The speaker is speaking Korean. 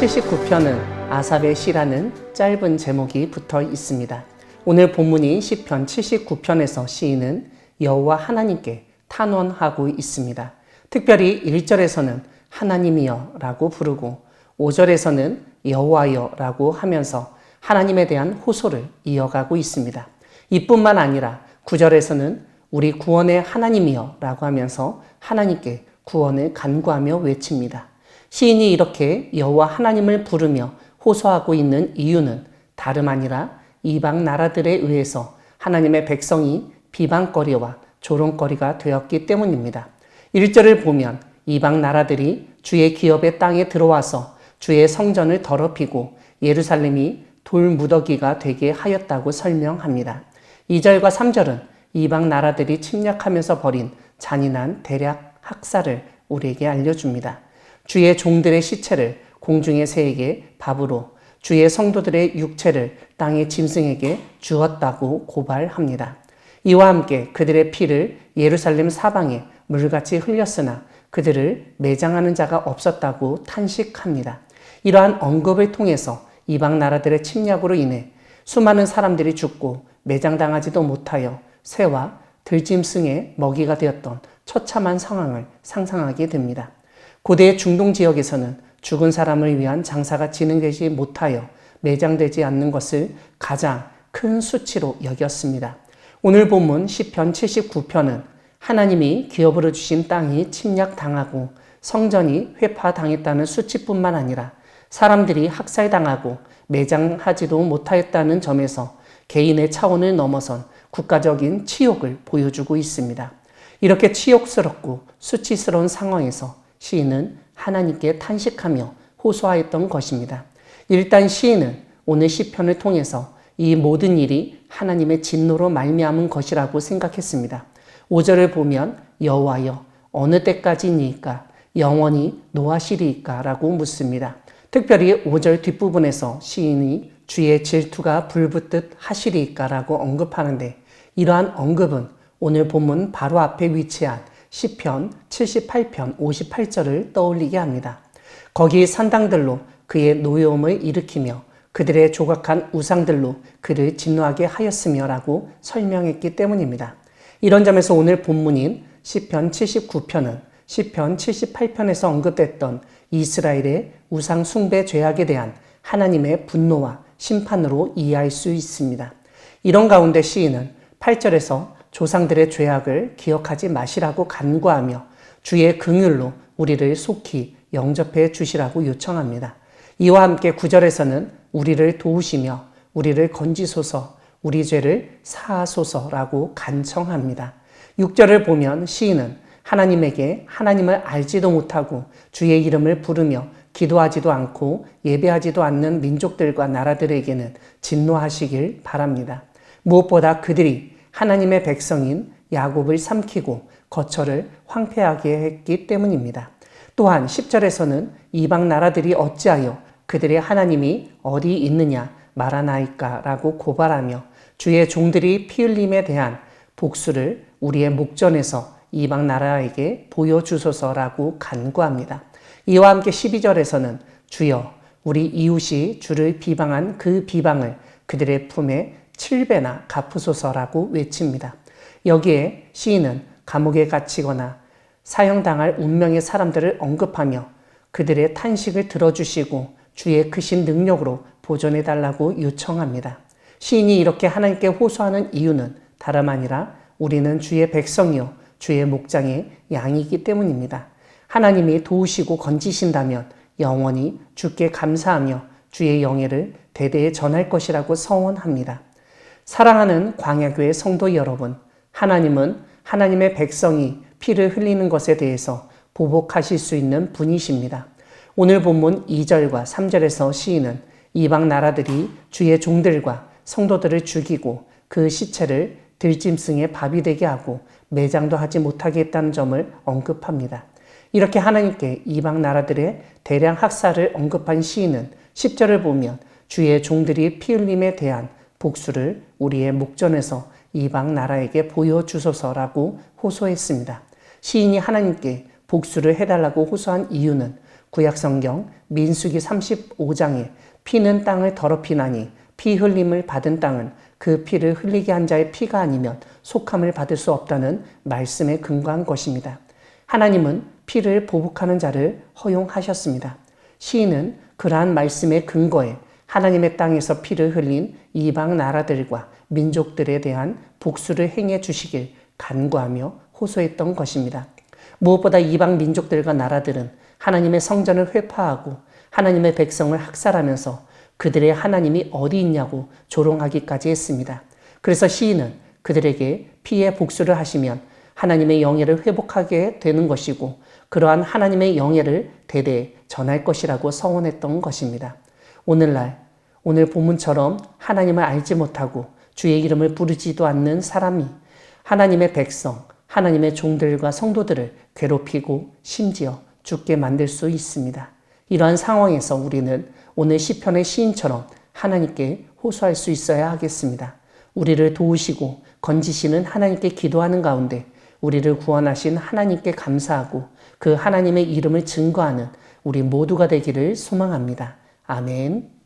79편은 아삽의 시라는 짧은 제목이 붙어 있습니다. 오늘 본문인 시편 79편에서 시인은 여호와 하나님께 탄원하고 있습니다. 특별히 1절에서는 하나님이여 라고 부르고 5절에서는 여호와여 라고 하면서 하나님에 대한 호소를 이어가고 있습니다. 이뿐만 아니라 9절에서는 우리 구원의 하나님이여 라고 하면서 하나님께 구원을 간구하며 외칩니다. 시인이 이렇게 여호와 하나님을 부르며 호소하고 있는 이유는 다름 아니라 이방 나라들에 의해서 하나님의 백성이 비방거리와 조롱거리가 되었기 때문입니다. 1절을 보면 이방 나라들이 주의 기업의 땅에 들어와서 주의 성전을 더럽히고 예루살렘이 돌무더기가 되게 하였다고 설명합니다. 2절과 3절은 이방 나라들이 침략하면서 벌인 잔인한 대략 학살을 우리에게 알려줍니다. 주의 종들의 시체를 공중의 새에게 밥으로, 주의 성도들의 육체를 땅의 짐승에게 주었다고 고발합니다. 이와 함께 그들의 피를 예루살렘 사방에 물같이 흘렸으나 그들을 매장하는 자가 없었다고 탄식합니다. 이러한 언급을 통해서 이방 나라들의 침략으로 인해 수많은 사람들이 죽고 매장당하지도 못하여 새와 들짐승의 먹이가 되었던 처참한 상황을 상상하게 됩니다. 고대 중동 지역에서는 죽은 사람을 위한 장사가 진행되지 못하여 매장되지 않는 것을 가장 큰 수치로 여겼습니다. 오늘 본문 시편 79편은 하나님이 기업으로 주신 땅이 침략당하고 성전이 회파당했다는 수치뿐만 아니라 사람들이 학살당하고 매장하지도 못하였다는 점에서 개인의 차원을 넘어선 국가적인 치욕을 보여주고 있습니다. 이렇게 치욕스럽고 수치스러운 상황에서 시인은 하나님께 탄식하며 호소하였던 것입니다. 일단 시인은 오늘 시편을 통해서 이 모든 일이 하나님의 진노로 말미암은 것이라고 생각했습니다. 5절을 보면 여호와여 어느 때까지니까 영원히 노하시리이까 라고 묻습니다. 특별히 5절 뒷부분에서 시인이 주의 질투가 불붙듯 하시리이까 라고 언급하는데 이러한 언급은 오늘 본문 바로 앞에 위치한 시편 78편 58절을 떠올리게 합니다. 거기 산당들로 그의 노여움을 일으키며 그들의 조각한 우상들로 그를 진노하게 하였으며 라고 설명했기 때문입니다. 이런 점에서 오늘 본문인 시편 79편은 시편 78편에서 언급됐던 이스라엘의 우상 숭배 죄악에 대한 하나님의 분노와 심판으로 이해할 수 있습니다. 이런 가운데 시인은 8절에서 조상들의 죄악을 기억하지 마시라고 간구하며 주의 긍휼로 우리를 속히 영접해 주시라고 요청합니다. 이와 함께 9절에서는 우리를 도우시며 우리를 건지소서 우리 죄를 사하소서라고 간청합니다. 6절을 보면 시인은 하나님에게 하나님을 알지도 못하고 주의 이름을 부르며 기도하지도 않고 예배하지도 않는 민족들과 나라들에게는 진노하시길 바랍니다. 무엇보다 그들이 하나님의 백성인 야곱을 삼키고 거처를 황폐하게 했기 때문입니다. 또한 10절에서는 이방 나라들이 어찌하여 그들의 하나님이 어디 있느냐 말하나이까 라고 고발하며 주의 종들이 피 흘림에 대한 복수를 우리의 목전에서 이방 나라에게 보여주소서라고 간구합니다. 이와 함께 12절에서는 주여 우리 이웃이 주를 비방한 그 비방을 그들의 품에 7배나 갚으소서라고 외칩니다. 여기에 시인은 감옥에 갇히거나 사형당할 운명의 사람들을 언급하며 그들의 탄식을 들어주시고 주의 크신 능력으로 보존해달라고 요청합니다. 시인이 이렇게 하나님께 호소하는 이유는 다름 아니라 우리는 주의 백성이요 주의 목장의 양이기 때문입니다. 하나님이 도우시고 건지신다면 영원히 주께 감사하며 주의 영예를 대대에 전할 것이라고 서원합니다. 사랑하는 광야교회 성도 여러분, 하나님은 하나님의 백성이 피를 흘리는 것에 대해서 보복하실 수 있는 분이십니다. 오늘 본문 2절과 3절에서 시인은 이방 나라들이 주의 종들과 성도들을 죽이고 그 시체를 들짐승의 밥이 되게 하고 매장도 하지 못하게 했다는 점을 언급합니다. 이렇게 하나님께 이방 나라들의 대량 학살을 언급한 시인은 10절을 보면 주의 종들이 피 흘림에 대한 복수를 우리의 목전에서 이방 나라에게 보여주소서라고 호소했습니다. 시인이 하나님께 복수를 해달라고 호소한 이유는 구약성경 민수기 35장에 피는 땅을 더럽히나니 피 흘림을 받은 땅은 그 피를 흘리게 한 자의 피가 아니면 속함을 받을 수 없다는 말씀에 근거한 것입니다. 하나님은 피를 보복하는 자를 허용하셨습니다. 시인은 그러한 말씀의 근거에 하나님의 땅에서 피를 흘린 이방 나라들과 민족들에 대한 복수를 행해 주시길 간구하며 호소했던 것입니다. 무엇보다 이방 민족들과 나라들은 하나님의 성전을 회파하고 하나님의 백성을 학살하면서 그들의 하나님이 어디 있냐고 조롱하기까지 했습니다. 그래서 시인은 그들에게 피해 복수를 하시면 하나님의 영예를 회복하게 되는 것이고 그러한 하나님의 영예를 대대에 전할 것이라고 서원했던 것입니다. 오늘 본문처럼 하나님을 알지 못하고 주의 이름을 부르지도 않는 사람이 하나님의 백성, 하나님의 종들과 성도들을 괴롭히고 심지어 죽게 만들 수 있습니다. 이러한 상황에서 우리는 오늘 시편의 시인처럼 하나님께 호소할 수 있어야 하겠습니다. 우리를 도우시고 건지시는 하나님께 기도하는 가운데 우리를 구원하신 하나님께 감사하고 그 하나님의 이름을 증거하는 우리 모두가 되기를 소망합니다. 아멘.